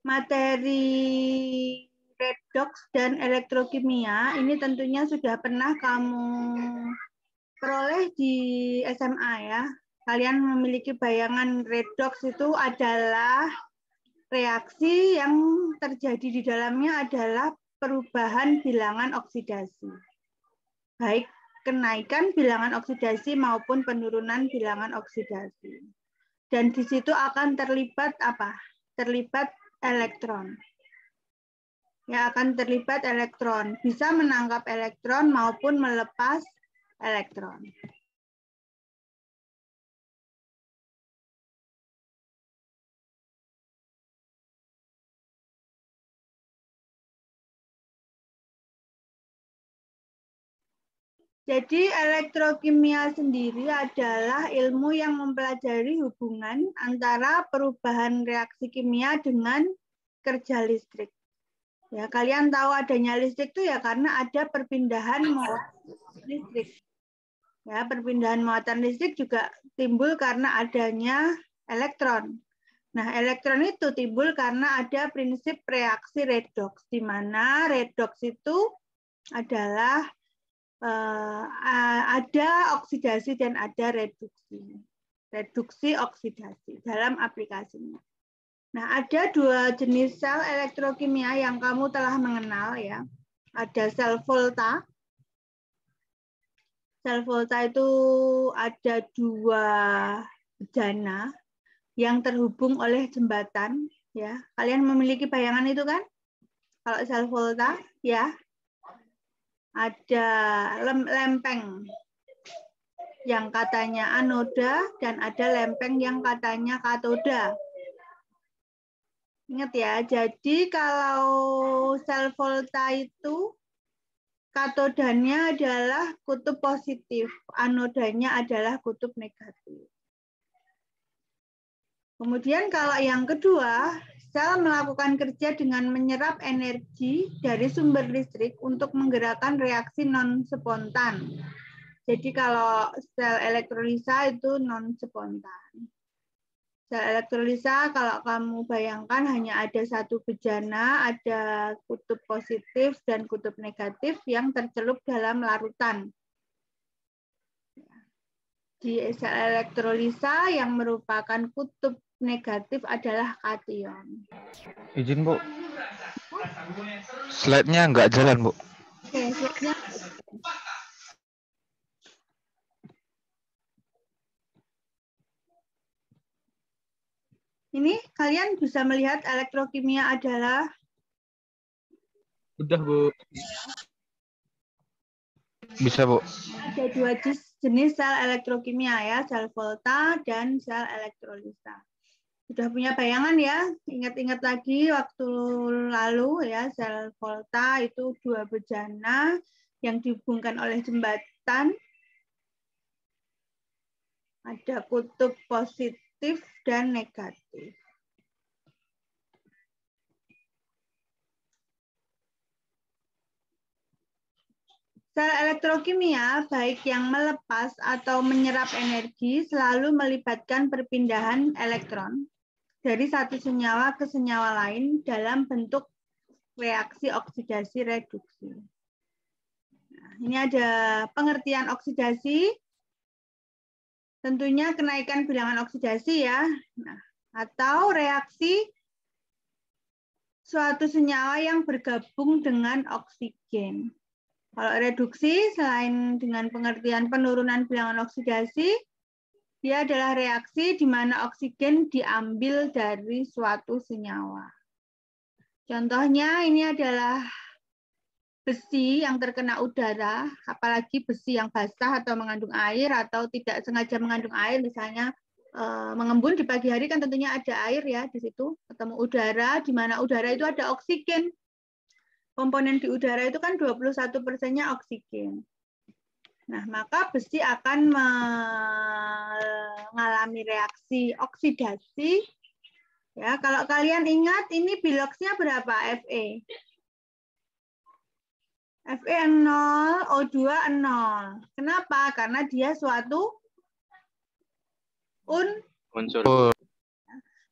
materi redox dan elektrokimia ini tentunya sudah pernah kamu peroleh di SMA ya. Kalian memiliki bayangan redox itu adalah reaksi yang terjadi di dalamnya adalah perubahan bilangan oksidasi. Baik kenaikan bilangan oksidasi maupun penurunan bilangan oksidasi. Dan di situ akan terlibat apa? Terlibat elektron. Ya, akan terlibat elektron. Bisa menangkap elektron maupun melepas elektron. Jadi elektrokimia sendiri adalah ilmu yang mempelajari hubungan antara perubahan reaksi kimia dengan kerja listrik. Ya, kalian tahu adanya listrik itu ya karena ada perpindahan muatan listrik. Ya, perpindahan muatan listrik juga timbul karena adanya elektron. Nah, elektron itu timbul karena ada prinsip reaksi redox, di mana redox itu adalah ada oksidasi dan ada reduksi. Reduksi oksidasi dalam aplikasinya. Nah, ada dua jenis sel elektrokimia yang kamu telah mengenal ya. Ada sel volta. Sel volta itu ada dua bejana yang terhubung oleh jembatan ya. Kalian memiliki bayangan itu kan? Kalau sel volta ya. Ada lempeng yang katanya anoda dan ada lempeng yang katanya katoda. Ingat ya, jadi kalau sel volta itu katodanya adalah kutub positif, anodanya adalah kutub negatif. Kemudian kalau yang kedua, sel melakukan kerja dengan menyerap energi dari sumber listrik untuk menggerakkan reaksi non-spontan. Jadi kalau sel elektrolisa itu non-spontan. Sel elektrolisa kalau kamu bayangkan hanya ada satu bejana, ada kutub positif dan kutub negatif yang tercelup dalam larutan. Di sel elektrolisa yang merupakan kutub negatif adalah kation. Izin, Bu. Slide-nya nggak jalan, Bu. Oke, slide-nya. Ini kalian bisa melihat elektrokimia adalah? Udah, Bu. Bisa, Bu. Ada dua jenis sel elektrokimia ya, sel volta dan sel elektrolisa. Sudah punya bayangan ya? Ingat-ingat lagi waktu lalu ya, sel volta itu dua bejana yang dihubungkan oleh jembatan. Ada kutub positif dan negatif. Sel elektrokimia, baik yang melepas atau menyerap energi, selalu melibatkan perpindahan elektron dari satu senyawa ke senyawa lain dalam bentuk reaksi oksidasi reduksi. Nah, ini ada pengertian oksidasi. Tentunya kenaikan bilangan oksidasi ya. Nah, atau reaksi suatu senyawa yang bergabung dengan oksigen. Kalau reduksi, selain dengan pengertian penurunan bilangan oksidasi, dia adalah reaksi di mana oksigen diambil dari suatu senyawa. Contohnya ini adalah besi yang terkena udara, apalagi besi yang basah atau mengandung air atau tidak sengaja mengandung air, misalnya mengembun di pagi hari kan tentunya ada air ya di situ, ketemu udara, di mana udara itu ada oksigen. Komponen di udara itu kan 21%-nya oksigen. Nah, maka besi akan mengalami reaksi oksidasi. Ya, kalau kalian ingat ini biloxnya berapa Fe? Fe 0, O2 0. Kenapa? Karena dia suatu unsur.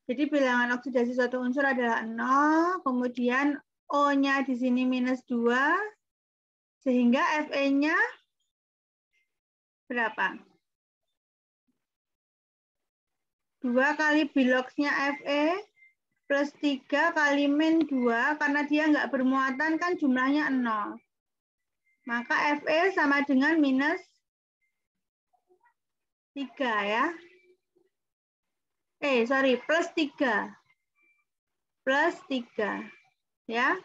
Jadi bilangan oksidasi suatu unsur adalah 0, kemudian O-nya di sini minus 2, sehingga Fe-nya berapa? 2 kali biloxnya Fe plus 3 kali min 2, karena dia nggak bermuatan kan jumlahnya 0. Maka Fe sama dengan minus 3 ya. Plus 3. Plus 3. Ya.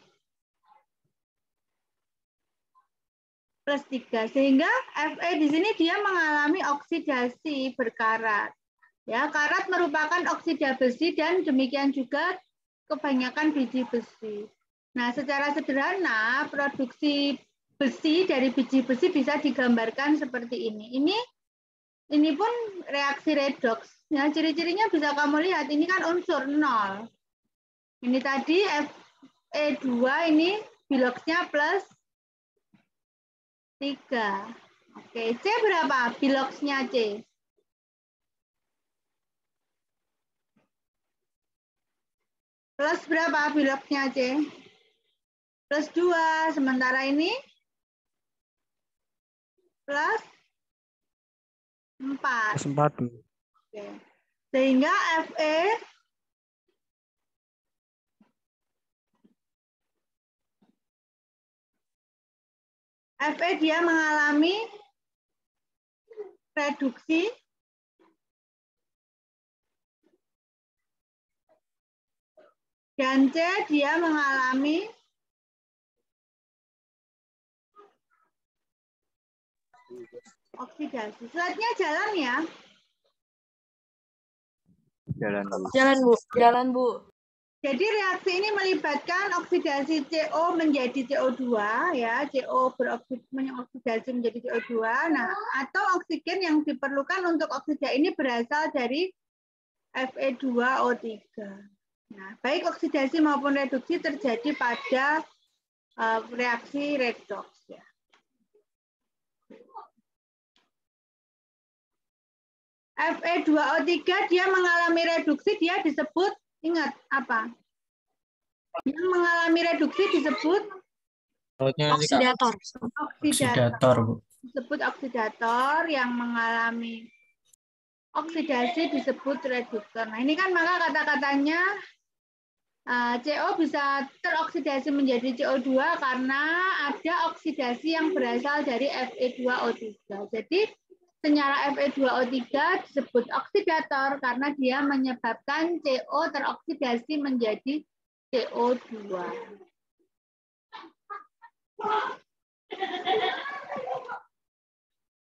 Plus 3. Sehingga Fe di sini dia mengalami oksidasi berkarat. Ya, karat merupakan oksida besi dan demikian juga kebanyakan biji besi. Nah, secara sederhana produksi besi dari biji besi bisa digambarkan seperti ini. Ini pun reaksi redoks. Ya, ciri-cirinya bisa kamu lihat. Ini kan unsur 0. Ini tadi Fe2 ini biloxnya plus 3. Oke, C berapa? Biloxnya C. Plus berapa biloxnya C? Plus 2. Sementara ini plus 4. Plus 4. Oke. Sehingga Fe dia mengalami reduksi dan C dia mengalami oksidasi. Slide-nya jalan ya. Jalan, Bu. Jalan, Bu. Jalan, Bu. Jadi reaksi ini melibatkan oksidasi CO menjadi CO2 ya, CO mengoksidasi menjadi CO2. Nah, atau oksigen yang diperlukan untuk oksida ini berasal dari Fe2O3. Nah, baik oksidasi maupun reduksi terjadi pada reaksi redoks ya. Fe2O3 dia mengalami reduksi, dia disebut, ingat apa? Yang mengalami reduksi disebut Oksidator. oksidator, Bu. Disebut oksidator, yang mengalami oksidasi disebut reduktor. Nah, ini kan maka kata-katanya CO bisa teroksidasi menjadi CO2 karena ada oksidasi yang berasal dari Fe2O3. Jadi senyara Fe2O3 disebut oksidator karena dia menyebabkan CO teroksidasi menjadi CO2.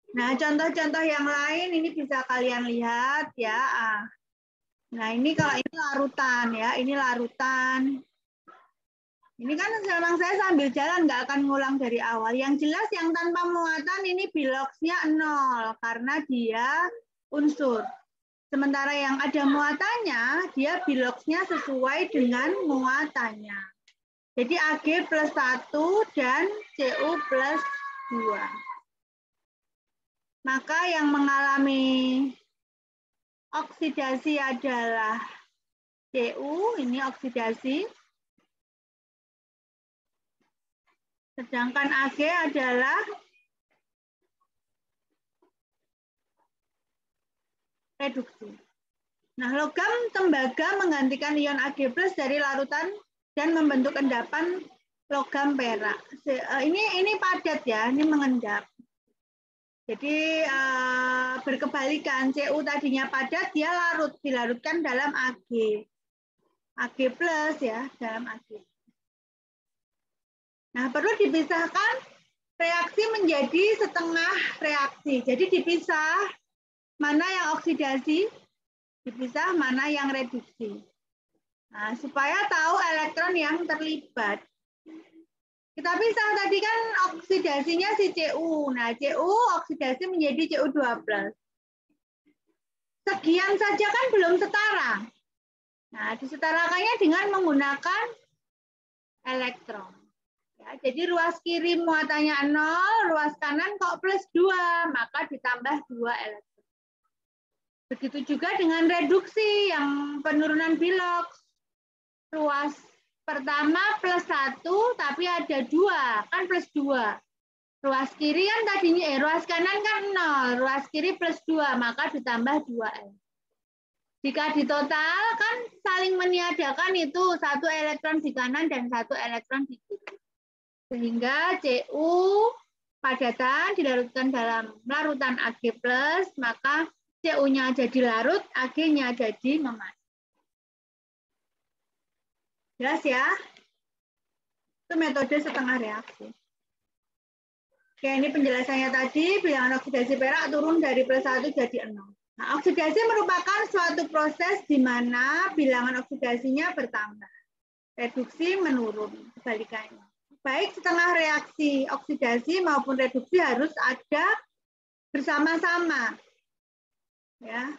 Nah, contoh-contoh yang lain ini bisa kalian lihat ya. Nah, ini kalau ini larutan ya, ini larutan. Ini kan memang saya sambil jalan, nggak akan ngulang dari awal. Yang jelas yang tanpa muatan ini biloxnya 0 karena dia unsur. Sementara yang ada muatannya, dia biloxnya sesuai dengan muatannya. Jadi Ag plus 1 dan Cu plus 2. Maka yang mengalami oksidasi adalah Cu, ini oksidasi. Sedangkan Ag adalah reduksi. Nah, logam tembaga menggantikan ion Ag+ dari larutan dan membentuk endapan logam perak. Ini padat ya, ini mengendap. Jadi berkebalikan, Cu tadinya padat, dia dilarutkan dalam Ag+, ya, dalam Ag. Nah, perlu dipisahkan reaksi menjadi setengah reaksi. Jadi dipisah mana yang oksidasi, dipisah mana yang reduksi. Nah, supaya tahu elektron yang terlibat. Kita pisah tadi kan oksidasinya si Cu. Nah, Cu oksidasi menjadi Cu2+. Sekian saja kan belum setara. Nah, disetarakannya dengan menggunakan elektron. Ya, jadi ruas kiri muatannya 0, ruas kanan kok plus 2, maka ditambah 2 elektron. Begitu juga dengan reduksi yang penurunan biloks. Ruas pertama +1, tapi ada 2, kan +2. Ruas kiri kan tadinya, ruas kanan kan 0, ruas kiri +2, maka ditambah 2L. Jika ditotalkan saling meniadakan itu 1 elektron di kanan dan 1 elektron di kiri. Sehingga Cu padatan dilarutkan dalam larutan Ag+, maka Cu-nya jadi larut, Ag-nya jadi memanas. Jelas ya? Itu metode setengah reaksi. Oke, ini penjelasannya tadi, bilangan oksidasi perak turun dari +1 jadi 0. Nah, oksidasi merupakan suatu proses di mana bilangan oksidasinya bertambah. Reduksi menurun, kebalikannya. Baik setengah reaksi oksidasi maupun reduksi harus ada bersama-sama. Ya.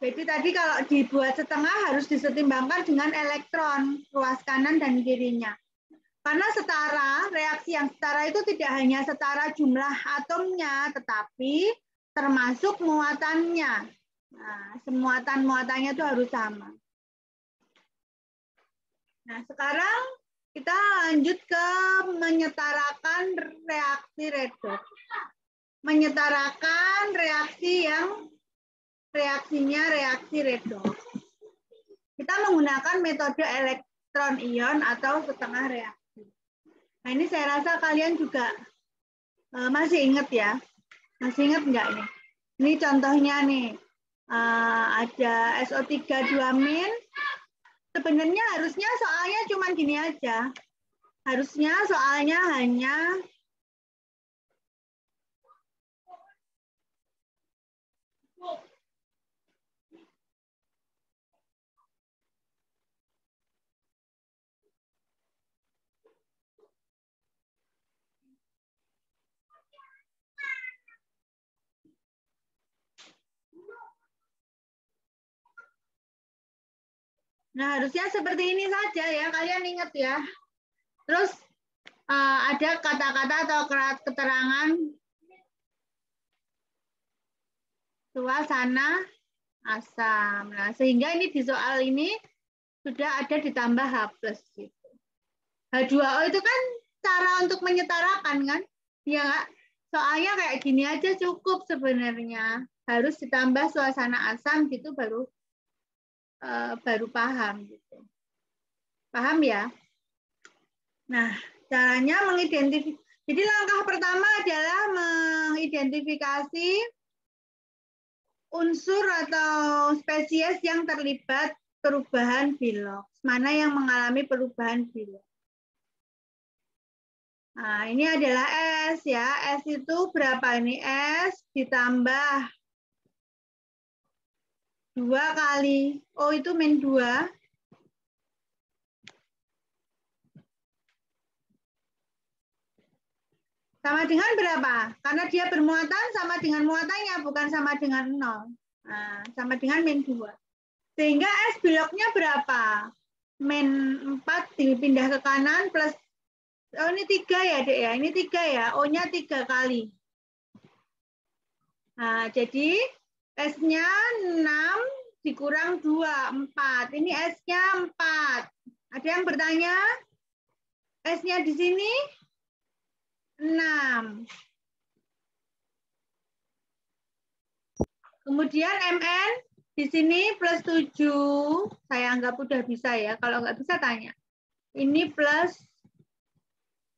Jadi tadi kalau dibuat setengah harus disetimbangkan dengan elektron, ruas kanan dan kirinya. Karena setara, reaksi yang setara itu tidak hanya setara jumlah atomnya, tetapi termasuk muatannya. Nah, muatan-muatannya itu harus sama. Nah, sekarang kita lanjut ke menyetarakan reaksi redoks. Menyetarakan reaksi yang reaksinya reaksi redoks. Kita menggunakan metode elektron ion atau setengah reaksi. Nah, ini saya rasa kalian juga masih ingat ya. Masih ingat enggak ini? Ini contohnya nih. Ada SO3 2-. Sebenarnya harusnya soalnya cuma gini aja. Harusnya soalnya hanya Nah, harusnya seperti ini saja ya, kalian ingat ya. Terus ada kata-kata atau keterangan suasana asam. Nah, sehingga ini di soal ini sudah ada ditambah H+. Gitu. H2O itu kan cara untuk menyetarakan kan? Ya nggak? Soalnya kayak gini aja cukup sebenarnya. Harus ditambah suasana asam gitu baru paham gitu. Paham ya? Nah, caranya mengidentifikasi. Jadi langkah pertama adalah mengidentifikasi unsur atau spesies yang terlibat perubahan biloks. Mana yang mengalami perubahan biloks. Nah, ini adalah S ya. S itu berapa ini? S ditambah 2 kali. Oh, itu min 2. Sama dengan berapa? Karena dia bermuatan sama dengan muatannya, bukan sama dengan 0. Nah, sama dengan min 2. Sehingga S biloknya berapa? Min 4 dipindah ke kanan plus, oh ini 3 ya Dek ya, ini 3 ya, O-nya 3 kali. Nah, jadi S-nya 6 dikurang 2, 4. Ini S-nya 4. Ada yang bertanya? S-nya di sini 6. Kemudian Mn di sini plus 7. Saya anggap udah bisa ya. Kalau nggak bisa tanya. Ini plus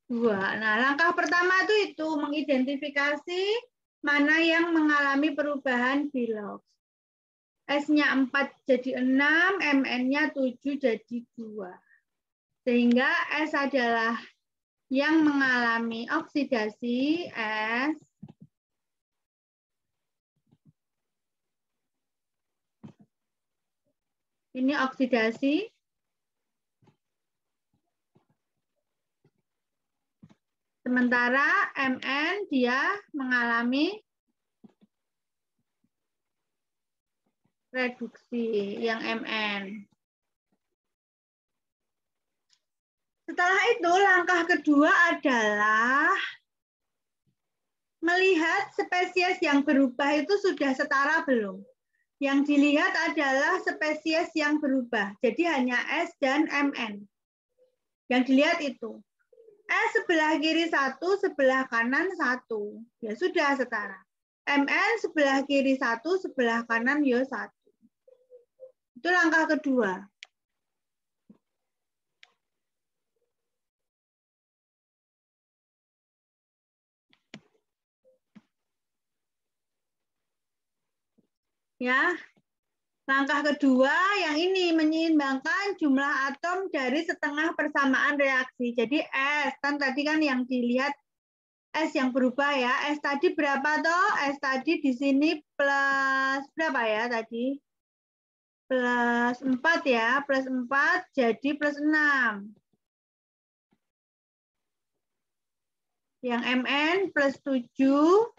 2. Nah, langkah pertama itu mengidentifikasi mana yang mengalami perubahan biloks. S-nya 4 jadi 6, Mn-nya 7 jadi 2. Sehingga S adalah yang mengalami oksidasi, S. Ini oksidasi. Sementara Mn dia mengalami reduksi yang Mn. Setelah itu langkah kedua adalah melihat spesies yang berubah itu sudah setara belum? Yang dilihat adalah spesies yang berubah. Jadi hanya S dan MN. Yang dilihat itu. S sebelah kiri 1, sebelah kanan 1. Ya sudah setara. MN sebelah kiri 1, sebelah kanan ya 1. Itu langkah kedua. Ya. Langkah kedua yang ini menyeimbangkan jumlah atom dari setengah persamaan reaksi. Jadi S kan tadi kan yang dilihat S yang berubah ya. S tadi berapa toh? S tadi di sini plus berapa ya tadi? Plus 4 ya. Plus 4 jadi plus 6. Yang MN plus 7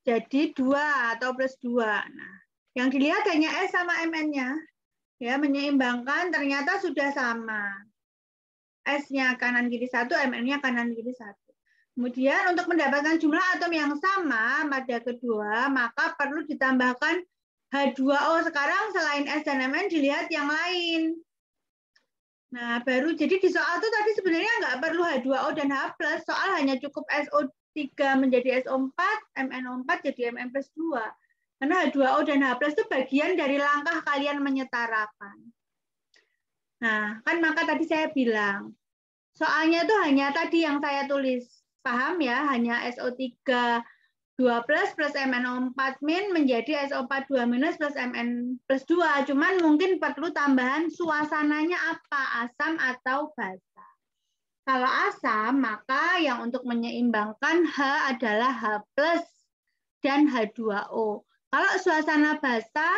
jadi 2 atau plus 2. Nah, yang dilihat hanya S sama MN-nya. Ya, menyeimbangkan ternyata sudah sama. S-nya kanan kiri 1, MN-nya kanan kiri 1. Kemudian untuk mendapatkan jumlah atom yang sama pada kedua, maka perlu ditambahkan H2O. Sekarang selain S dan MN dilihat yang lain. Nah, baru jadi di soal itu tadi sebenarnya nggak perlu H2O dan H+, soal hanya cukup SO3 menjadi SO4, MnO4 jadi Mn plus 2. Karena H2O dan H+ itu bagian dari langkah kalian menyetarakan. Nah, kan maka tadi saya bilang, soalnya itu hanya tadi yang saya tulis. Paham ya? Hanya SO3 2 plus MnO4 min menjadi SO4 2 minus plus Mn plus 2. Cuman mungkin perlu tambahan suasananya apa, asam atau basa. Kalau asam, maka yang untuk menyeimbangkan H adalah H plus dan H2O. Kalau suasana basa,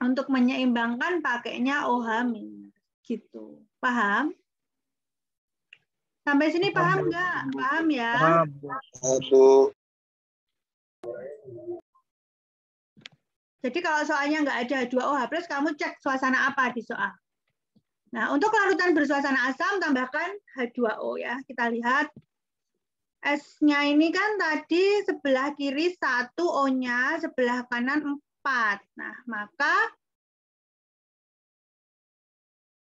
untuk menyeimbangkan pakainya OH minus. Gitu. Paham? Sampai sini paham nggak? Paham ya? Bu. Jadi kalau soalnya nggak ada H2OH+, kamu cek suasana apa di soal. Nah, untuk larutan bersuasana asam, tambahkan H2O ya. Kita lihat. S-nya ini kan tadi sebelah kiri 1, O-nya sebelah kanan 4. Nah, maka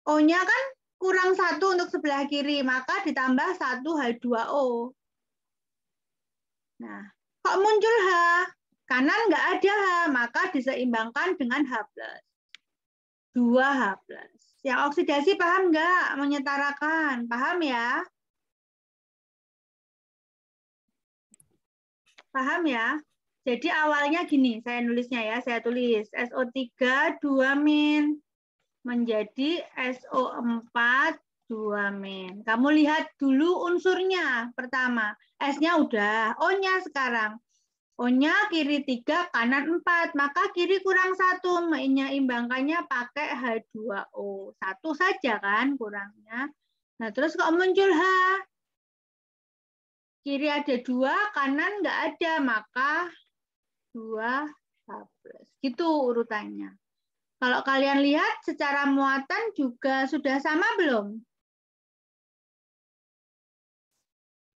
O-nya kan kurang 1 untuk sebelah kiri, maka ditambah 1 H2O. Nah, kok muncul H? Kanan nggak ada H, maka diseimbangkan dengan H+. 2H+. Yang oksidasi paham nggak? Menyetarakan. Paham ya? Paham ya? Jadi awalnya gini, saya nulisnya ya. Saya tulis SO3 2 min menjadi SO4 2 min. Kamu lihat dulu unsurnya. Pertama, S-nya udah. O-nya sekarang. O-nya kiri 3, kanan 4. Maka kiri kurang 1. Menyeimbangkannya pakai H2O. 1 saja kan kurangnya. Nah, terus kok muncul H? Kiri ada 2, kanan nggak ada. Maka 2H+. Gitu urutannya. Kalau kalian lihat secara muatan juga sudah sama belum?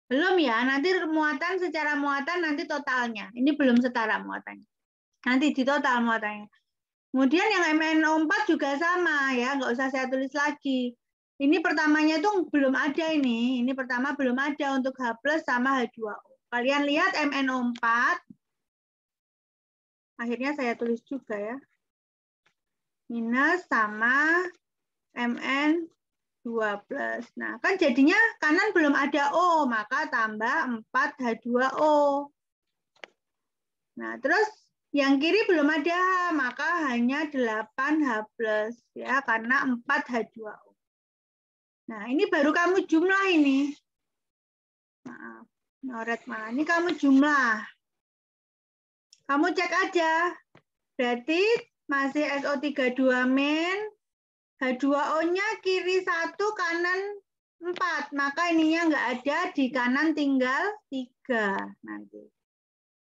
Belum ya, nanti muatan secara muatan nanti totalnya. Ini belum setara muatannya. Nanti di total muatannya. Kemudian yang MnO4 juga sama ya, nggak usah saya tulis lagi. Ini pertamanya itu belum ada ini. Ini pertama belum ada untuk H+ sama H2O. Kalian lihat MnO4. Akhirnya saya tulis juga ya. Minus sama Mn 2+. Nah, kan jadinya kanan belum ada O, maka tambah 4H2O. Nah, terus yang kiri belum ada H, maka hanya 8H+, ya, karena 4H2O. Nah, ini baru kamu jumlah ini. Maaf, nyoret malah. Ini kamu jumlah. Kamu cek aja. Berarti masih SO3 2 min, H2O-nya kiri 1, kanan 4. Maka ininya nggak ada, di kanan tinggal 3 nanti.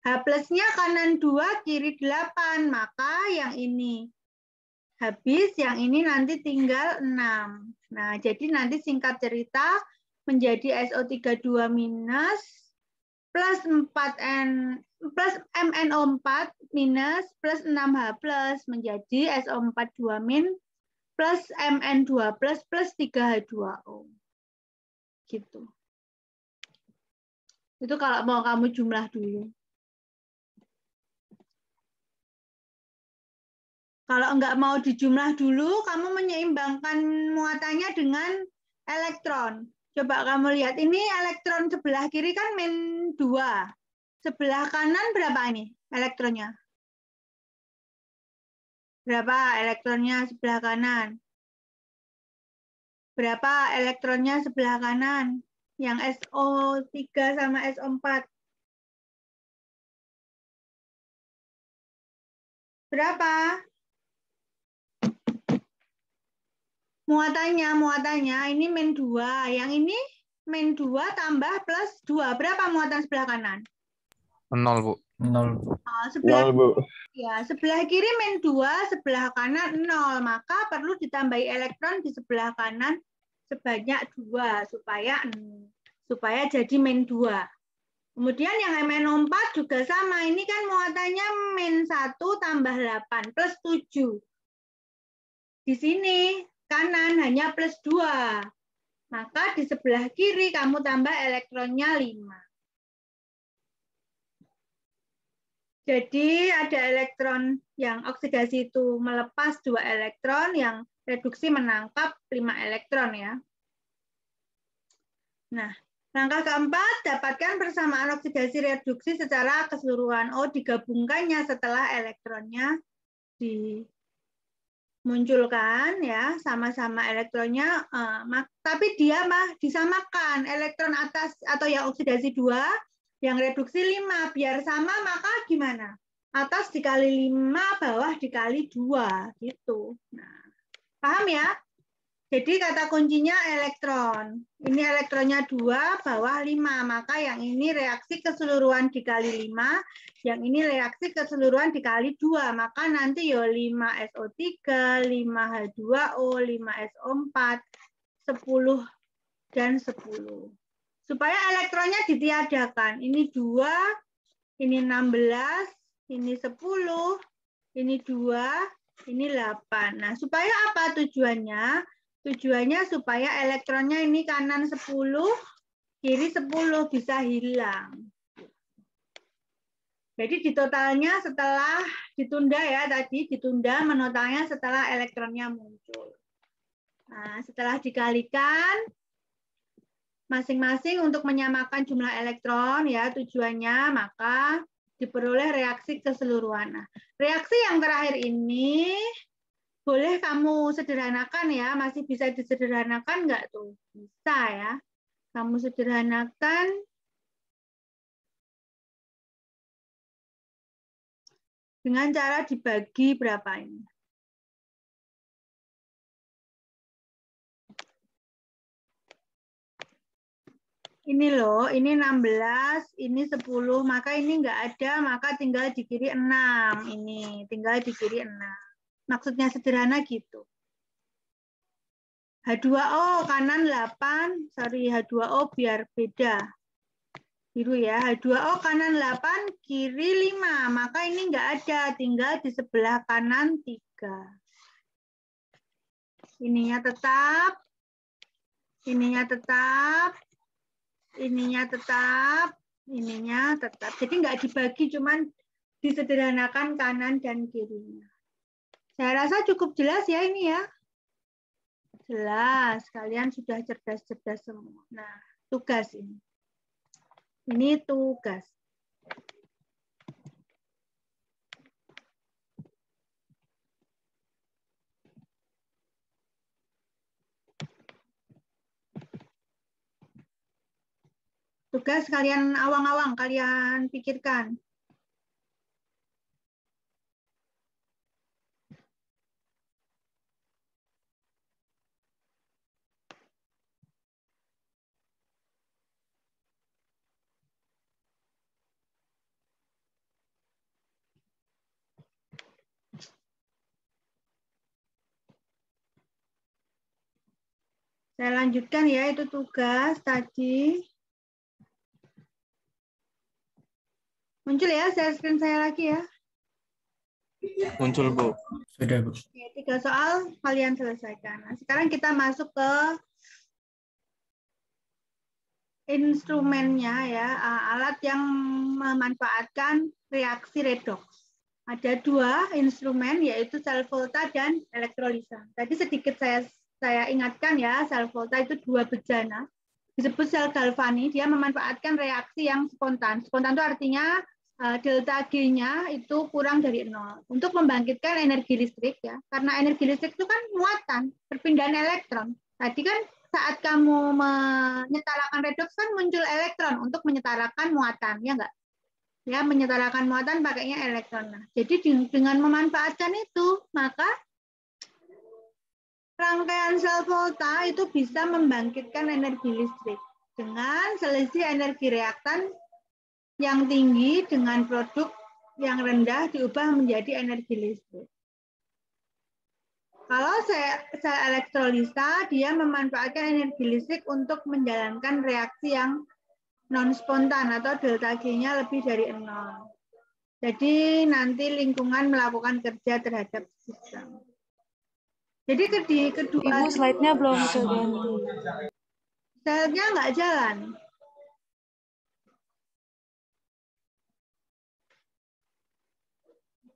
H+-nya kanan 2, kiri 8. Maka yang ini habis, yang ini nanti tinggal 6. Nah, jadi nanti singkat cerita, menjadi SO32 minus plus 4N plus MnO4 minus plus 6H plus menjadi SO42 min plus Mn2 plus 3H2O. Gitu. Itu kalau mau kamu jumlah dulu. Kalau enggak mau dijumlah dulu, kamu menyeimbangkan muatannya dengan elektron. Coba kamu lihat, ini elektron sebelah kiri kan min 2. Sebelah kanan berapa ini elektronnya? Berapa elektronnya sebelah kanan? Berapa elektronnya sebelah kanan? Yang SO3 sama SO4. Berapa? Muatannya ini min 2. Yang ini min 2 tambah plus 2. Berapa muatan sebelah kanan? 0, Bu. 0. Sebelah, Bu. ya, sebelah kiri min 2, sebelah kanan 0. Maka perlu ditambahi elektron di sebelah kanan sebanyak 2 supaya jadi min 2. Kemudian yang MnO4 juga sama. Ini kan muatannya min 1 tambah 8 plus 7. Di sini kanan hanya plus 2. Maka di sebelah kiri kamu tambah elektronnya 5. Jadi ada elektron yang oksidasi itu melepas 2 elektron, yang reduksi menangkap 5 elektron ya. Nah, langkah keempat, dapatkan persamaan oksidasi reduksi secara keseluruhan. Digabungkannya setelah elektronnya dimunculkan ya, sama-sama elektronnya, tapi dia disamakan elektron atas atau yang oksidasi 2, yang reduksi 5, biar sama maka gimana? Atas dikali 5, bawah dikali 2 gitu. Nah, paham ya? Jadi kata kuncinya elektron. Ini elektronnya 2, bawah 5. Maka yang ini reaksi keseluruhan dikali 5, yang ini reaksi keseluruhan dikali 2. Maka nanti ya 5SO3, 5H2O, 5SO4, 10 dan 10. Supaya elektronnya ditiadakan. Ini 2, ini 16, ini 10, ini 2, ini 8. Nah, supaya apa tujuannya? Tujuannya supaya elektronnya ini kanan 10, kiri 10 bisa hilang. Jadi di totalnya setelah ditunda ya tadi, ditunda menotalnya setelah elektronnya muncul. Nah, setelah dikalikan, masing-masing untuk menyamakan jumlah elektron ya tujuannya, maka diperoleh reaksi keseluruhan. Nah, reaksi yang terakhir ini boleh kamu sederhanakan ya, masih bisa disederhanakan nggak tuh? Bisa ya. Kamu sederhanakan dengan cara dibagi berapa ini? Ini loh, ini 16, ini 10, maka ini nggak ada, maka tinggal di kiri 6. Ini, tinggal di kiri 6. Maksudnya sederhana gitu. H2O kanan 8, sorry H2O biar beda. Biru ya, H2O kanan 8, kiri 5. Maka ini nggak ada, tinggal di sebelah kanan 3. Ininya tetap, ininya tetap, ininya tetap, ininya tetap. Jadi nggak dibagi, cuman disederhanakan kanan dan kirinya. Saya rasa cukup jelas ya ini ya. Jelas, kalian sudah cerdas-cerdas semua. Nah, tugas ini. Ini tugas. Tugas kalian awang-awang, kalian pikirkan. Saya lanjutkan ya, itu tugas tadi. Muncul ya, share screen saya lagi ya. Muncul, Bu. Sudah, Bu. Oke, 3 soal kalian selesaikan. Nah, sekarang kita masuk ke instrumennya ya, alat yang memanfaatkan reaksi redox. Ada 2 instrumen, yaitu sel volta dan elektrolisa. Tadi sedikit saya ingatkan ya, sel volta itu 2 bejana. Disebut sel galvani, dia memanfaatkan reaksi yang spontan. Spontan itu artinya delta G-nya itu kurang dari 0 untuk membangkitkan energi listrik ya. Karena energi listrik itu kan muatan, perpindahan elektron. Tadi kan saat kamu menyetarakan redoks kan muncul elektron untuk menyetarakan muatan, ya enggak? Ya, menyetarakan muatan pakainya elektron. Nah, jadi dengan memanfaatkan itu, maka rangkaian sel volta itu bisa membangkitkan energi listrik dengan selisih energi reaktan yang tinggi dengan produk yang rendah diubah menjadi energi listrik. Kalau sel elektrolisa, dia memanfaatkan energi listrik untuk menjalankan reaksi yang non-spontan atau delta G-nya lebih dari 0. Jadi nanti lingkungan melakukan kerja terhadap sistem. Jadi kedua Ibu slide-nya belum keganti. selnya nggak jalan.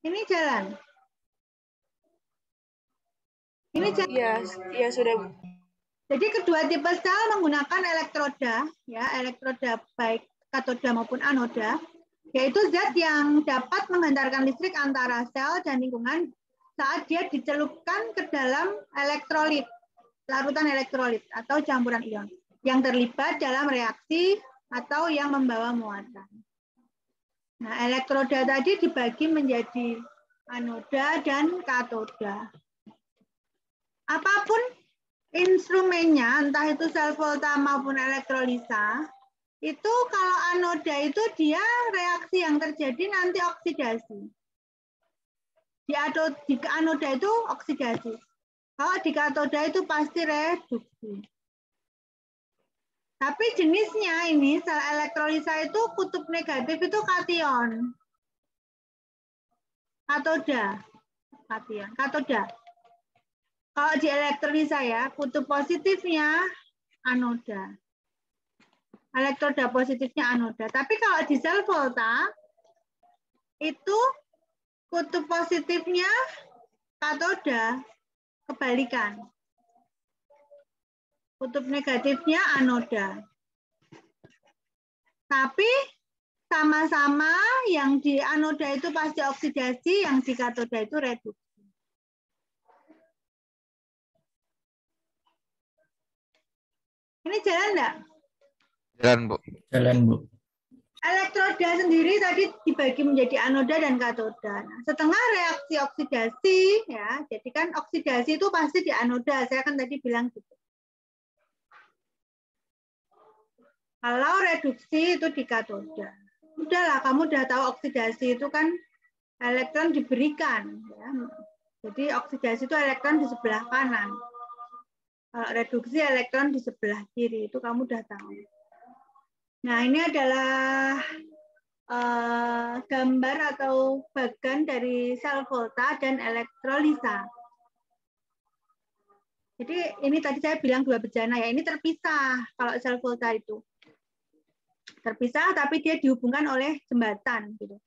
Ini jalan. Ini jalan. Iya sudah, Bu. Jadi kedua tipe sel menggunakan elektroda, ya elektroda baik katoda maupun anoda, yaitu zat yang dapat menghantarkan listrik antara sel dan lingkungan saat dia dicelupkan ke dalam elektrolit, larutan elektrolit atau campuran ion yang terlibat dalam reaksi atau yang membawa muatan. Nah, elektroda tadi dibagi menjadi anoda dan katoda. Apapun instrumennya, entah itu sel volta maupun elektrolisa, itu kalau anoda itu dia reaksi yang terjadi nanti oksidasi. Di anoda itu oksidasi. Kalau di katoda itu pasti reduksi. Tapi jenisnya ini sel elektrolisa itu kutub negatif itu kation. Katoda. Kation. Katoda. Kalau di elektrolisa ya, kutub positifnya anoda. Elektroda positifnya anoda. Tapi kalau di sel volta, itu kutub positifnya katoda, kebalikan. Kutub negatifnya anoda. Tapi sama-sama yang di anoda itu pasti oksidasi, yang di katoda itu reduksi. Ini jalan enggak? Jalan, Bu. Jalan, Bu. Elektroda sendiri tadi dibagi menjadi anoda dan katoda. Nah, setengah reaksi oksidasi, ya, jadi kan oksidasi itu pasti di anoda. Saya kan tadi bilang gitu. Kalau reduksi itu di katoda. Udahlah, kamu udah tahu oksidasi itu kan elektron diberikan. Ya. Jadi oksidasi itu elektron di sebelah kanan. Kalau reduksi elektron di sebelah kiri, itu kamu udah tahu. Nah, ini adalah gambar atau bagan dari sel volta dan elektrolisa. Jadi ini tadi saya bilang 2 bejana ya, ini terpisah kalau sel volta itu. Terpisah tapi dia dihubungkan oleh jembatan gitu.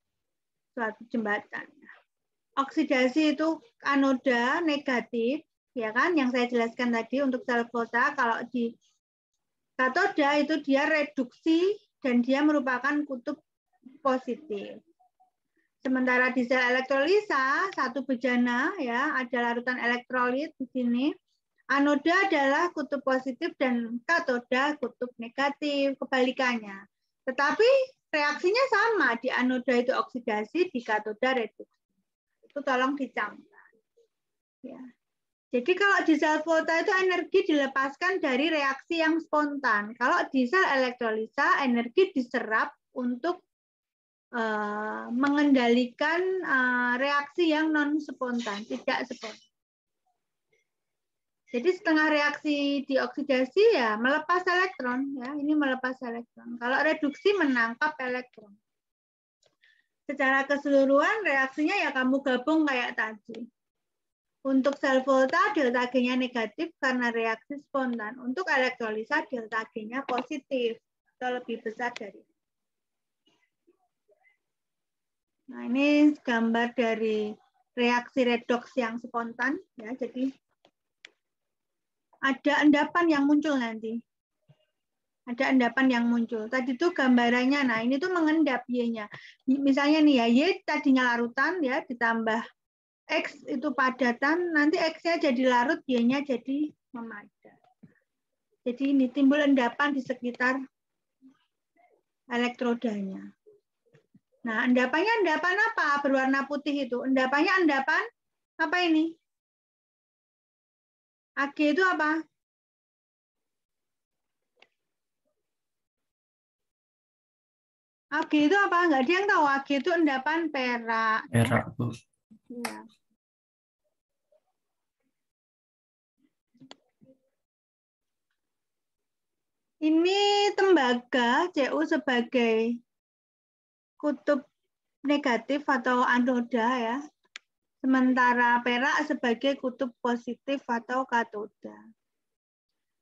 Suatu jembatan. Oksidasi itu anoda negatif, ya kan, yang saya jelaskan tadi untuk sel volta. Kalau di katoda itu dia reduksi dan dia merupakan kutub positif. Sementara di sel elektrolisa, satu bejana ya, ada larutan elektrolit di sini. Anoda adalah kutub positif dan katoda kutub negatif, kebalikannya. Tetapi reaksinya sama, di anoda itu oksidasi, di katoda reduksi. Itu tolong dicatat. Ya. Jadi kalau di sel volta itu energi dilepaskan dari reaksi yang spontan. Kalau di sel elektrolisa energi diserap untuk mengendalikan reaksi yang non spontan, tidak spontan. Jadi setengah reaksi dioksidasi ya melepas elektron, ya ini melepas elektron. Kalau reduksi menangkap elektron. Secara keseluruhan reaksinya ya kamu gabung kayak tadi. Untuk sel volta delta G-nya negatif karena reaksi spontan. Untuk elektrolisa delta G-nya positif atau lebih besar dari. Nah, ini gambar dari reaksi redoks yang spontan ya. Jadi ada endapan yang muncul nanti. Ada endapan yang muncul. Tadi tuh gambarannya, nah ini tuh mengendap Y-nya. Misalnya nih ya, Y tadinya larutan ya, ditambah X itu padatan, nanti X-nya jadi larut, Y-nya jadi memadat. Jadi ini timbul endapan di sekitar elektrodanya. Nah, endapannya endapan apa? Berwarna putih itu. Endapannya endapan apa ini? Ag itu apa? Ag itu apa? Enggak ada yang tahu. Ag itu endapan perak. Perak, Bu. Ya. Ini tembaga Cu sebagai kutub negatif atau anoda ya. Sementara perak sebagai kutub positif atau katoda.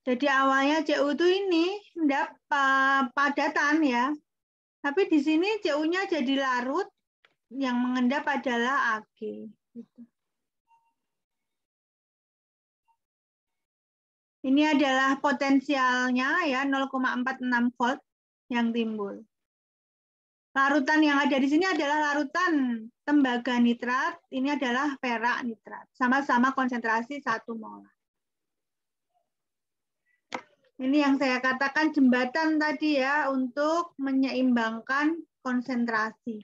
Jadi awalnya Cu itu ini padatan ya. Tapi di sini Cu-nya jadi larut, yang mengendap adalah Ag. Gitu. Ini adalah potensialnya ya 0,46 volt yang timbul. Larutan yang ada di sini adalah larutan tembaga nitrat, ini adalah perak nitrat. Sama-sama konsentrasi 1 molar. Ini yang saya katakan jembatan tadi ya untuk menyeimbangkan konsentrasi.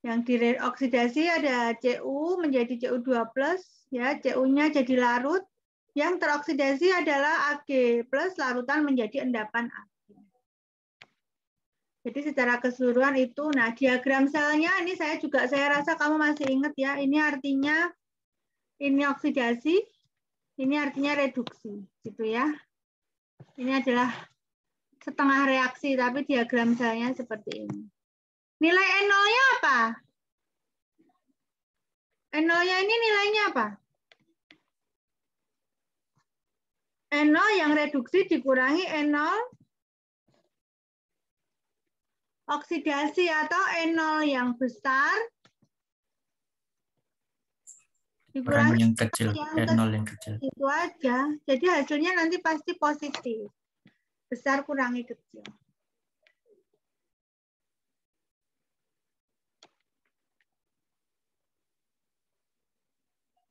Yang dioksidasi ada Cu menjadi Cu2+, ya, Cu-nya jadi larut. Yang teroksidasi adalah Ag+, larutan menjadi endapan Ag. Jadi secara keseluruhan itu, nah diagram selnya ini saya rasa kamu masih ingat ya, ini artinya ini oksidasi, ini artinya reduksi, gitu ya. Ini adalah setengah reaksi, tapi diagram selnya seperti ini. Nilai N0-nya apa? N0-nya ini nilainya apa? N0 yang reduksi dikurangi N0 oksidasi atau N0 yang besar dikurangi yang kecil, N0 yang kecil. Itu aja. Jadi hasilnya nanti pasti positif. Besar kurangi kecil.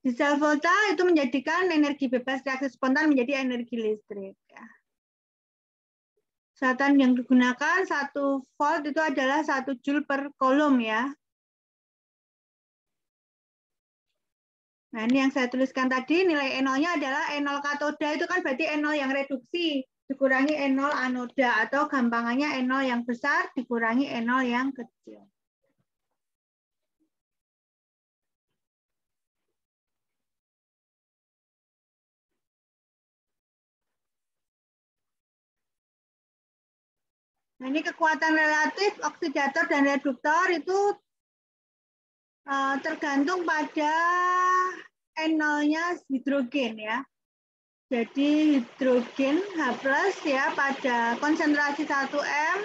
Di sel volta itu menjadikan energi bebas reaksi spontan menjadi energi listrik. Ya. Satuan yang digunakan 1 volt itu adalah 1 joule per kolom ya. Nah ini yang saya tuliskan tadi, nilai N0-nya adalah N0 katoda, itu kan berarti N0 yang reduksi, dikurangi N0 anoda, atau gampangannya N0 yang besar dikurangi N0 yang kecil. Nah, ini kekuatan relatif oksidator dan reduktor itu tergantung pada N0-nya hidrogen ya. Jadi hidrogen H+ ya pada konsentrasi 1M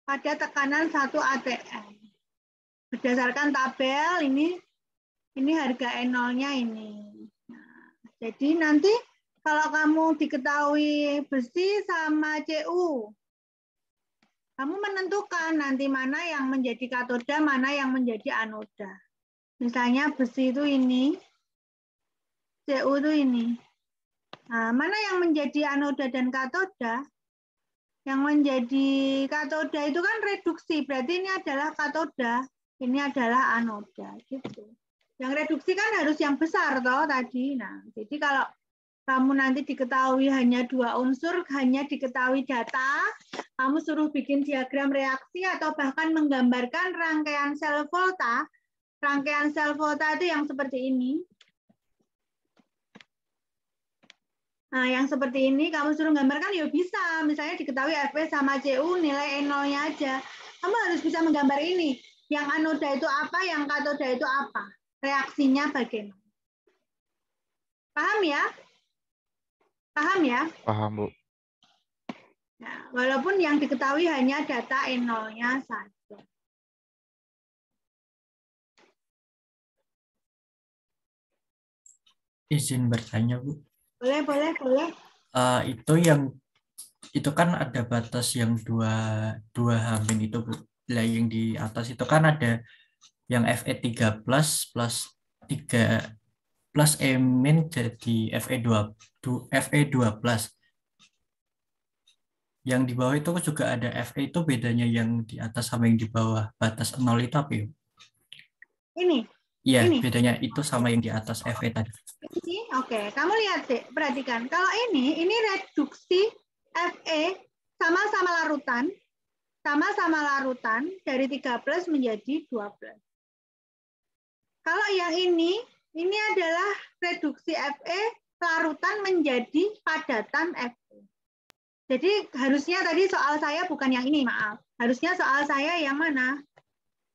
pada tekanan 1 atm. Berdasarkan tabel ini harga N0-nya ini. Nah, jadi nanti kalau kamu diketahui besi sama Cu, kamu menentukan nanti mana yang menjadi katoda, mana yang menjadi anoda. Misalnya besi itu ini, Cu itu ini. Nah, mana yang menjadi anoda dan katoda? Yang menjadi katoda itu kan reduksi, berarti ini adalah katoda, ini adalah anoda. Gitu. Yang reduksi kan harus yang besar toh tadi. Nah, jadi kalau kamu nanti diketahui hanya 2 unsur, hanya diketahui data, kamu suruh bikin diagram reaksi atau bahkan menggambarkan rangkaian sel volta. Rangkaian sel volta itu yang seperti ini. Nah, yang seperti ini kamu suruh gambarkan ya bisa. Misalnya diketahui Fe sama Cu nilai N0-nya aja. Kamu harus bisa menggambar ini. Yang anoda itu apa, yang katoda itu apa. Reaksinya bagaimana. Paham ya? Paham ya? Paham, Bu. Nah, walaupun yang diketahui hanya data N0-nya saja. Izin bertanya, Bu. Boleh. Itu kan ada batas yang dua hamin itu, Bu. Lah yang di atas itu kan ada yang Fe3 plus 3 plus E min jadi Fe2 plus. Yang di bawah itu juga ada Fe, itu bedanya yang di atas sama yang di bawah batas 0 itu apa ya? Ini. Iya, Ini. bedanya itu sama yang di atas Fe tadi. Ini, oke. Kamu lihat deh, perhatikan. Kalau ini reduksi Fe sama-sama larutan dari 3 plus menjadi 2 plus. Kalau yang ini adalah reduksi Fe larutan menjadi padatan Fe. Jadi harusnya tadi soal saya bukan yang ini, maaf. Harusnya soal saya yang mana?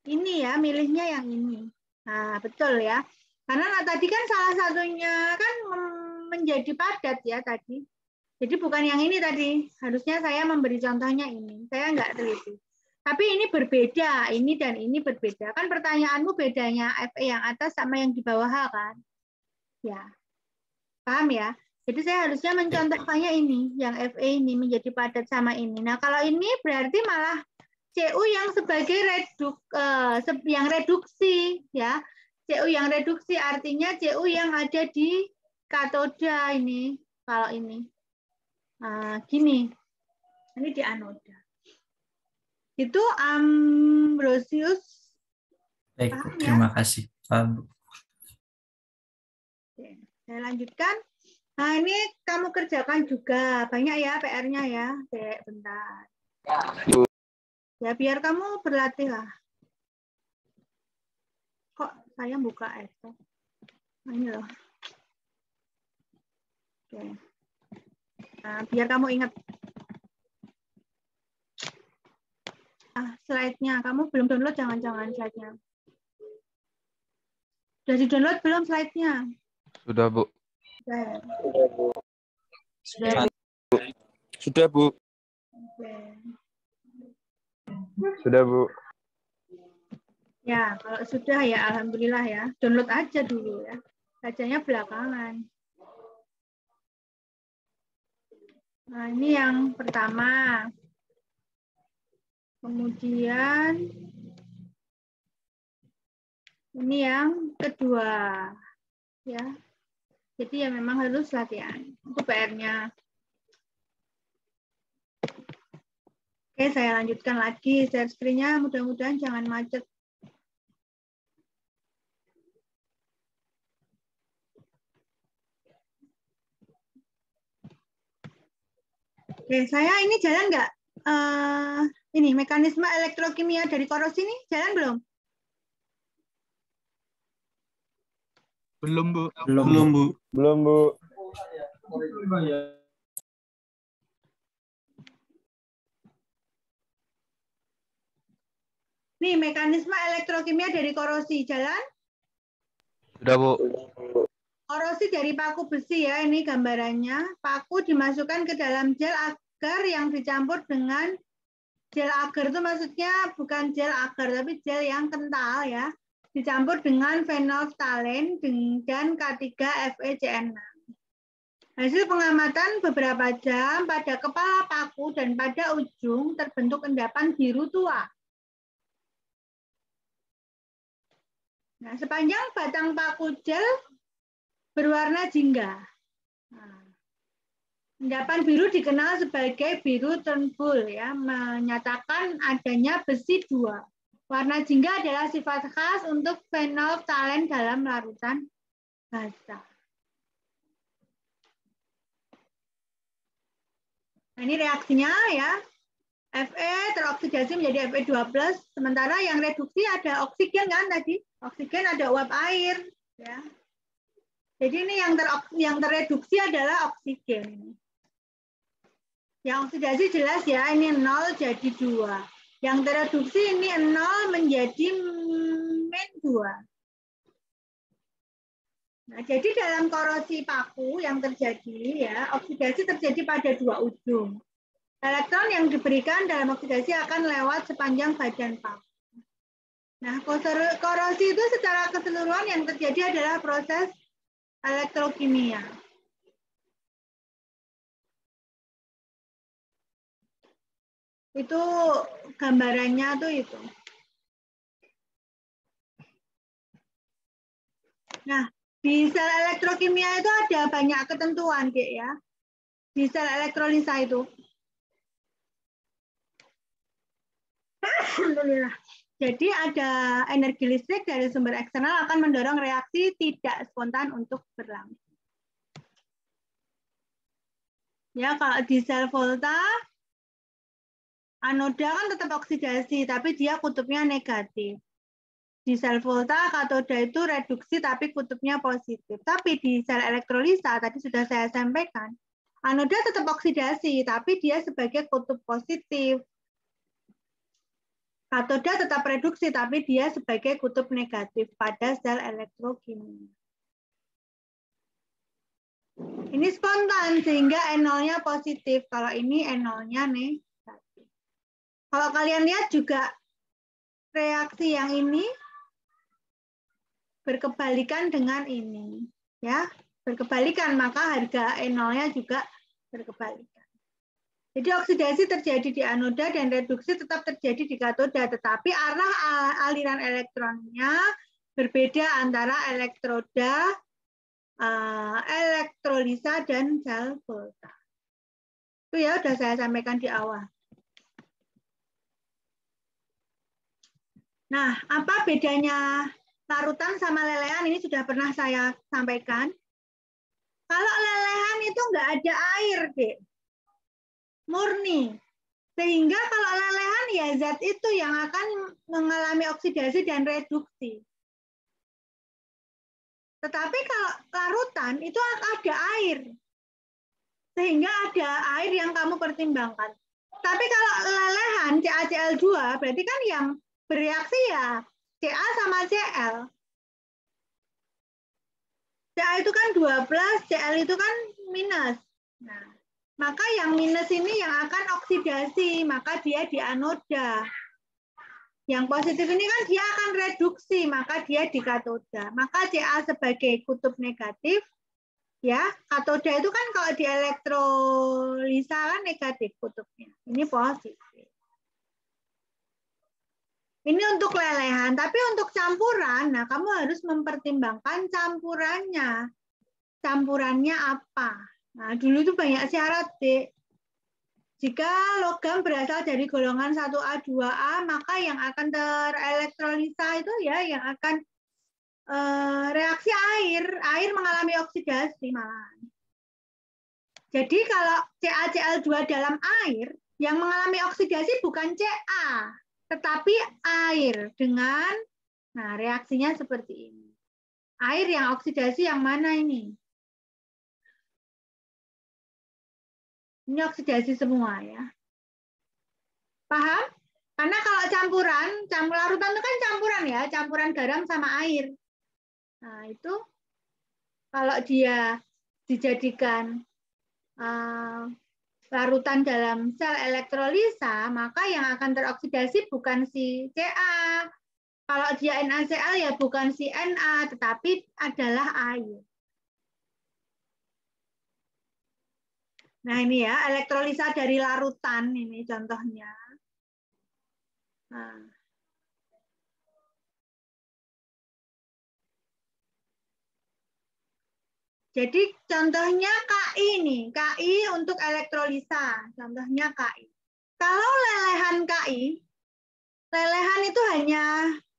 Ini ya, milihnya yang ini. Nah, betul ya. Karena tadi kan salah satunya kan menjadi padat ya tadi. Jadi bukan yang ini tadi. Harusnya saya memberi contohnya ini. Saya nggak teliti. Tapi ini berbeda. Ini dan ini berbeda. Kan pertanyaanmu bedanya Fe yang atas sama yang di bawah kan? Ya. Paham ya? Jadi saya harusnya mencontohkannya ini. Yang Fe ini menjadi padat sama ini. Nah kalau ini berarti malah Cu yang sebagai yang reduksi. Ya. Cu yang reduksi artinya Cu yang ada di katoda ini. Kalau ini. Nah, gini. Ini di anoda. Itu Ambrosius. Baik, Bu. Paham ya? Terima kasih. Paham, Bu. Oke, saya lanjutkan. Nah, ini kamu kerjakan juga. Banyak ya PR-nya ya. Oke, bentar. Ya, biar kamu berlatih lah. Kok saya buka itu? Nah, ini loh. Oke. Nah, biar kamu ingat. Slide-nya. Kamu belum download, jangan-jangan slide-nya. Sudah di-download belum slide-nya? Sudah, Bu. Sudah, Bu. Oke. Sudah, Bu. Ya, kalau sudah ya alhamdulillah ya. Download aja dulu ya. Bacanya belakangan. Nah, ini yang pertama. Kemudian ini yang kedua. Ya. Jadi ya memang harus latihan. Itu PR-nya. Oke, saya lanjutkan lagi share screen-nya. Mudah-mudahan jangan macet. Oke, saya ini jalan nggak? Ini mekanisme elektrokimia dari korosi ini jalan belum? Belum, Bu. Belum, Bu. Belum, Bu. Nih, mekanisme elektrokimia dari korosi jalan? Sudah, Bu. Korosi dari paku besi ya, ini gambarannya. Paku dimasukkan ke dalam gel agar yang dicampur dengan gel agar itu maksudnya bukan gel agar, tapi gel yang kental ya. Dicampur dengan fenolftalen dan K3FeCN6. Hasil pengamatan beberapa jam pada kepala paku dan pada ujung terbentuk endapan biru tua. Nah, sepanjang batang paku gel berwarna jingga. Nah, endapan biru dikenal sebagai biru Turnbull ya, menyatakan adanya besi 2. Warna jingga adalah sifat khas untuk fenolftalen dalam larutan basah. Nah, ini reaksinya ya. Fe teroksidasi menjadi Fe2+, sementara yang reduksi ada oksigen kan tadi. Oksigen ada uap air. Ya. Jadi ini yang terreduksi adalah oksigen. Yang oksidasi jelas ya, ini 0 jadi 2. Yang terreduksi ini 0 menjadi -2. Nah, jadi dalam korosi paku yang terjadi ya, oksidasi terjadi pada dua ujung. Elektron yang diberikan dalam oksidasi akan lewat sepanjang badan paku. Nah, korosi itu secara keseluruhan yang terjadi adalah proses elektrokimia. Itu gambarannya tuh itu. Nah, di sel elektrokimia itu ada banyak ketentuan, Dek, ya. Di sel elektrolisa itu. Alhamdulillah. Jadi ada energi listrik dari sumber eksternal akan mendorong reaksi tidak spontan untuk berlangsung. Ya, kalau di sel volta, anoda kan tetap oksidasi, tapi dia kutubnya negatif. Di sel volta, katoda itu reduksi, tapi kutubnya positif. Tapi di sel elektrolisa, tadi sudah saya sampaikan, anoda tetap oksidasi, tapi dia sebagai kutub positif. Katoda tetap reduksi, tapi dia sebagai kutub negatif pada sel elektrokimia. Ini spontan, sehingga N0-nya positif. Kalau ini N0-nya negatif. Kalau kalian lihat juga, reaksi yang ini berkebalikan dengan ini. Ya, berkebalikan, maka harga N0-nya juga berkebalikan. Jadi oksidasi terjadi di anoda dan reduksi tetap terjadi di katoda, tetapi arah aliran elektronnya berbeda antara elektroda, elektrolisa, dan sel volta. Itu ya sudah saya sampaikan di awal. Nah, apa bedanya larutan sama lelehan? Ini sudah pernah saya sampaikan. Kalau lelehan itu nggak ada air, Dek. Murni. Sehingga kalau lelehan ya zat itu yang akan mengalami oksidasi dan reduksi. Tetapi kalau larutan itu ada air. Sehingga ada air yang kamu pertimbangkan. Tapi kalau lelehan CaCl2 berarti kan yang bereaksi ya Ca sama Cl. Ca itu kan 2+, Cl itu kan minus. Nah, maka yang minus ini yang akan oksidasi, maka dia di anoda. Yang positif ini kan dia akan reduksi, maka dia di katoda. Maka Ca sebagai kutub negatif, ya katoda itu kan kalau di elektrolisa kan negatif kutubnya. Ini positif. Ini untuk lelehan, tapi untuk campuran, nah kamu harus mempertimbangkan campurannya. Campurannya apa? Nah, dulu itu banyak syarat, Dek. Jika logam berasal dari golongan 1A, 2A, maka yang akan terelektrolisa itu ya yang akan reaksi air. Air mengalami oksidasi malahan. Jadi kalau CaCl2 dalam air, yang mengalami oksidasi bukan Ca, tetapi air dengan, nah reaksinya seperti ini. Air yang oksidasi yang mana ini? Ini oksidasi semua ya. Paham? Karena kalau campuran larutan itu kan campuran ya, campuran garam sama air. Nah itu kalau dia dijadikan larutan dalam sel elektrolisa, maka yang akan teroksidasi bukan si Ca. Kalau dia NaCl ya bukan si Na, tetapi adalah air. Nah ini ya, elektrolisa dari larutan ini contohnya. Nah. Jadi contohnya KI nih, KI untuk elektrolisa, contohnya KI. Kalau lelehan KI, lelehan itu hanya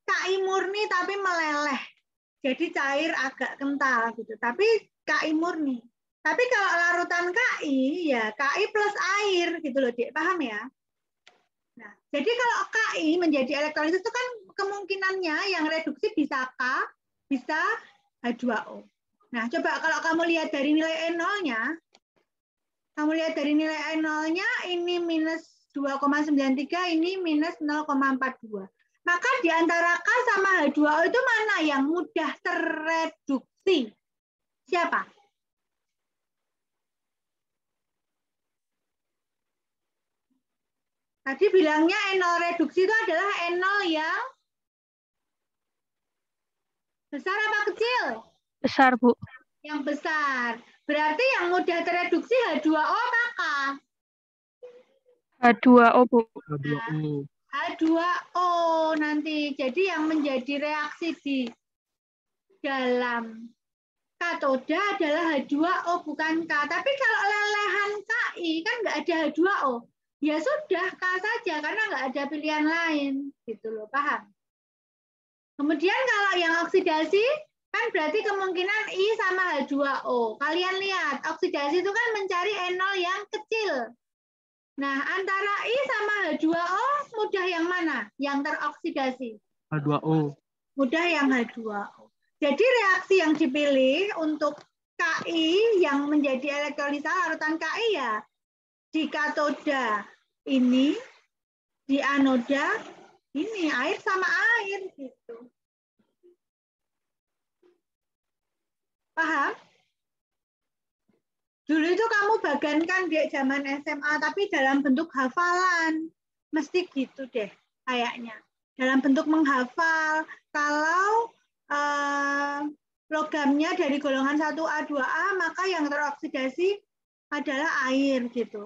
KI murni tapi meleleh. Jadi cair agak kental gitu, tapi KI murni. Tapi kalau larutan KI, ya KI plus air gitu loh, Dek. Paham ya? Nah, jadi kalau Ki menjadi elektrolisis itu kan kemungkinannya yang reduksi bisa K, bisa H2O. Nah, coba kalau kamu lihat dari nilai E0-nya, ini minus 2,93, ini minus 0,42. Maka di antara K sama H2O itu mana yang mudah terreduksi? Siapa? Tadi bilangnya E0 reduksi itu adalah E0 yang besar apa kecil? Besar, Bu. Yang besar. Berarti yang mudah tereduksi H2O apa K? H2O, Bu. H2O nanti. Jadi yang menjadi reaksi di dalam katoda adalah H2O bukan K. Tapi kalau lelehan Ki kan nggak ada H2O. Ya sudah K saja karena nggak ada pilihan lain. Gitu loh, paham? Kemudian kalau yang oksidasi kan berarti kemungkinan I sama H2O. Kalian lihat, oksidasi itu kan mencari E0 yang kecil. Nah, antara I sama H2O mudah yang mana? Yang teroksidasi. H2O. Mudah yang H2O. Jadi reaksi yang dipilih untuk Ki yang menjadi elektrolisa larutan Ki ya di katoda ini, di anoda ini air sama air gitu. Paham? Dulu itu kamu bagankan di zaman SMA, tapi dalam bentuk hafalan. Mesti gitu deh, kayaknya. Dalam bentuk menghafal, kalau logamnya dari golongan 1A, 2A, maka yang teroksidasi adalah air gitu.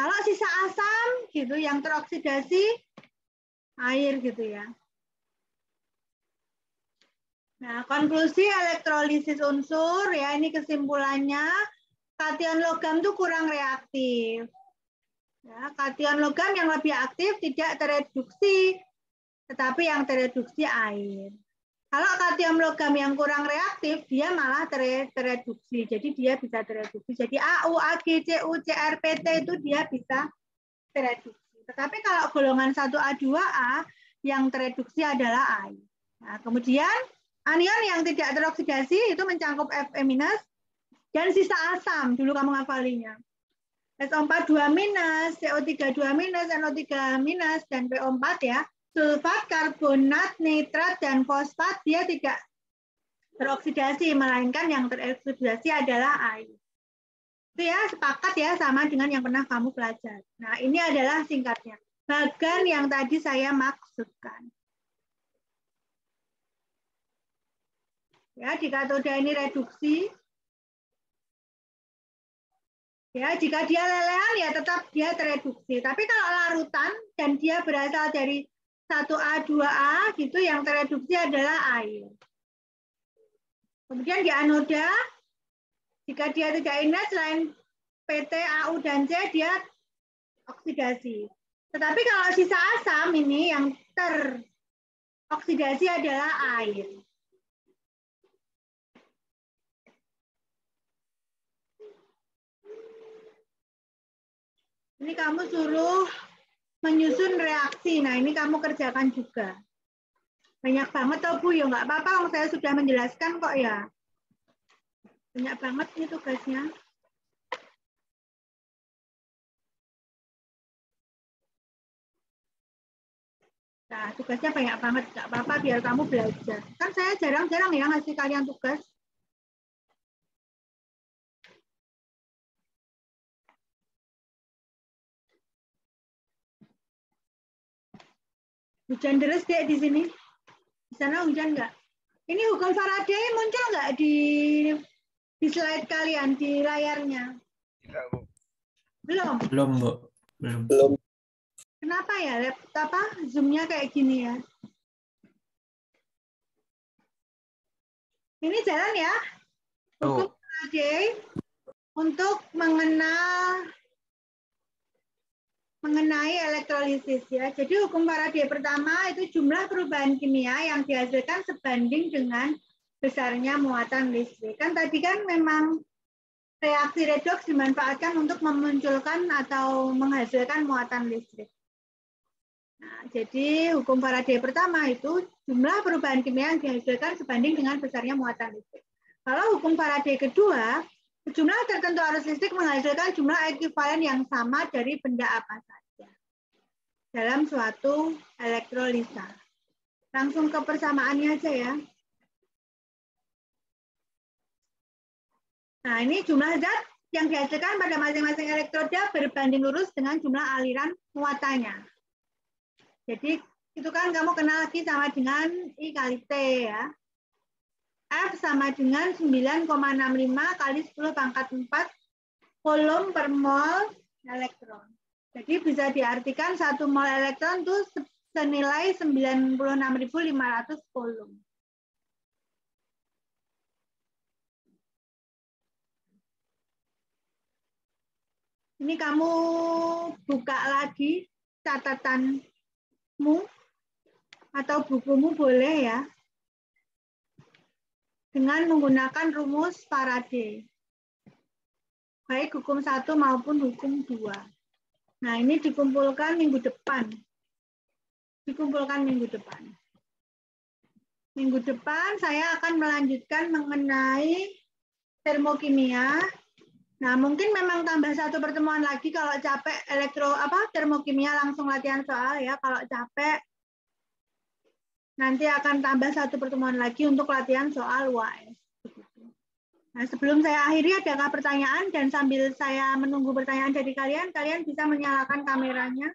Kalau sisa asam gitu, yang teroksidasi air gitu ya. Nah, konklusi elektrolisis unsur ya, ini kesimpulannya. Kation logam itu kurang reaktif. Ya, kation logam yang lebih aktif tidak tereduksi, tetapi yang tereduksi air. Kalau kation logam yang kurang reaktif, dia malah tereduksi. Jadi dia bisa tereduksi. Jadi AU, Ag, Cu, Cr, Pt itu dia bisa tereduksi. Tetapi kalau golongan 1A, 2A, yang tereduksi adalah air. Nah, kemudian anion yang tidak teroksidasi itu mencakup Fe- dan sisa asam. Dulu kamu ngafalinya. SO4 2-, CO3 2-, NO3-, dan PO4 ya. Sulfat, karbonat, nitrat, dan fosfat dia tidak teroksidasi, melainkan yang teroksidasi adalah air. Itu ya, sepakat ya sama dengan yang pernah kamu pelajari. Nah, ini adalah singkatnya. Bagan yang tadi saya maksudkan. Ya, di katoda ini reduksi. Ya, jika dia lelehan ya tetap dia tereduksi. Tapi kalau larutan dan dia berasal dari 1A, 2A gitu, yang tereduksi adalah air. Kemudian di anoda, jika dia tidak inert selain PT, AU, dan C, dia oksidasi. Tetapi kalau sisa asam ini yang teroksidasi adalah air. Ini kamu suruh menyusun reaksi. Nah, ini kamu kerjakan juga. Banyak banget toh Bu, ya nggak apa-apa, saya sudah menjelaskan kok ya. Banyak banget nih tugasnya. Nah, tugasnya banyak banget, nggak apa-apa biar kamu belajar. Kan saya jarang-jarang ya ngasih kalian tugas. Hujan deras deh di sini. Di sana hujan nggak? Ini hukum Faraday muncul nggak di slide kalian, di layarnya? Tidak, Bu. Belum? Belum, Bu. Belum. Belum. Kenapa ya? Zoom-nya kayak gini ya? Ini jalan ya? Hukum Faraday untuk mengenai elektrolisis ya. Jadi hukum Faraday pertama itu jumlah perubahan kimia yang dihasilkan sebanding dengan besarnya muatan listrik. Kan tadi kan memang reaksi redoks dimanfaatkan untuk memunculkan atau menghasilkan muatan listrik. Nah, jadi hukum Faraday pertama itu jumlah perubahan kimia yang dihasilkan sebanding dengan besarnya muatan listrik. Kalau hukum Faraday kedua, jumlah tertentu arus listrik menghasilkan jumlah ekuivalen yang sama dari benda apa saja dalam suatu elektrolisa. Langsung ke persamaannya aja ya. Nah, ini jumlah zat yang dihasilkan pada masing-masing elektroda berbanding lurus dengan jumlah aliran muatannya. Jadi itu kan kamu kenal lagi sama dengan I kali T ya. F sama dengan 9,65 kali 10 pangkat 4 coulomb per mol elektron. Jadi bisa diartikan 1 mol elektron itu senilai 96.500 coulomb. Ini kamu buka lagi catatanmu atau bukumu boleh ya. Dengan menggunakan rumus Faraday. Baik hukum 1 maupun hukum 2. Nah, ini dikumpulkan minggu depan. Minggu depan saya akan melanjutkan mengenai termokimia. Nah, mungkin memang tambah 1 pertemuan lagi kalau capek termokimia langsung latihan soal ya. Kalau capek nanti akan tambah 1 pertemuan lagi untuk latihan soal UAS. Nah, sebelum saya akhiri, adakah pertanyaan? Dan sambil saya menunggu pertanyaan dari kalian, kalian bisa menyalakan kameranya.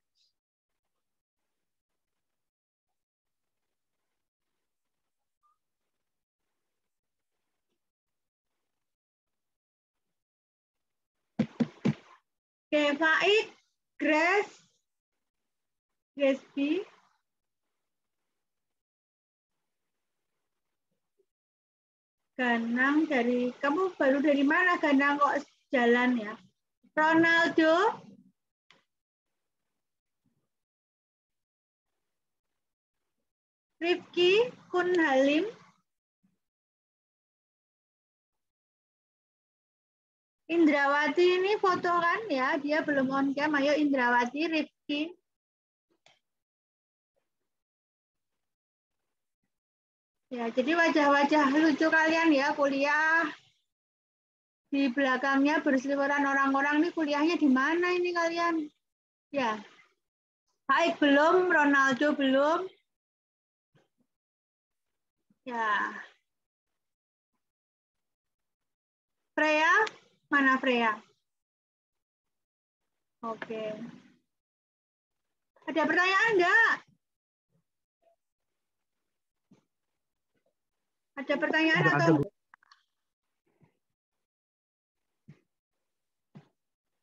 Oke, Faik, Grace B. Ganang kamu baru dari mana Ganang kok jalan ya? Ronaldo, Rifki, Kun Halim, Indrawati ini foto kan ya, dia belum on cam. Ayo Indrawati, Rifki. Ya, jadi wajah-wajah lucu kalian ya kuliah. Di belakangnya berseliweran orang-orang nih kuliahnya di mana ini kalian? Ya. Baik belum, Ronaldo belum. Ya. Freya, mana Freya? Oke. Ada pertanyaan enggak? Ada pertanyaan atau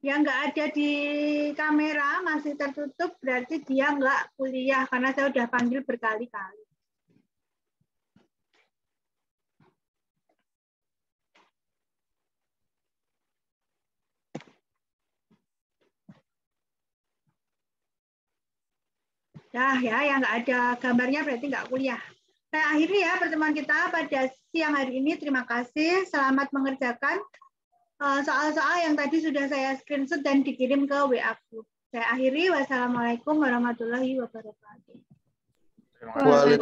yang nggak ada di kamera masih tertutup berarti dia nggak kuliah karena saya udah panggil berkali-kali. Ya, yang nggak ada gambarnya berarti nggak kuliah. Saya akhiri ya pertemuan kita pada siang hari ini. Terima kasih. Selamat mengerjakan soal-soal yang tadi sudah saya screenshot dan dikirim ke WA group. Saya akhiri. Wassalamualaikum warahmatullahi wabarakatuh. Terima kasih.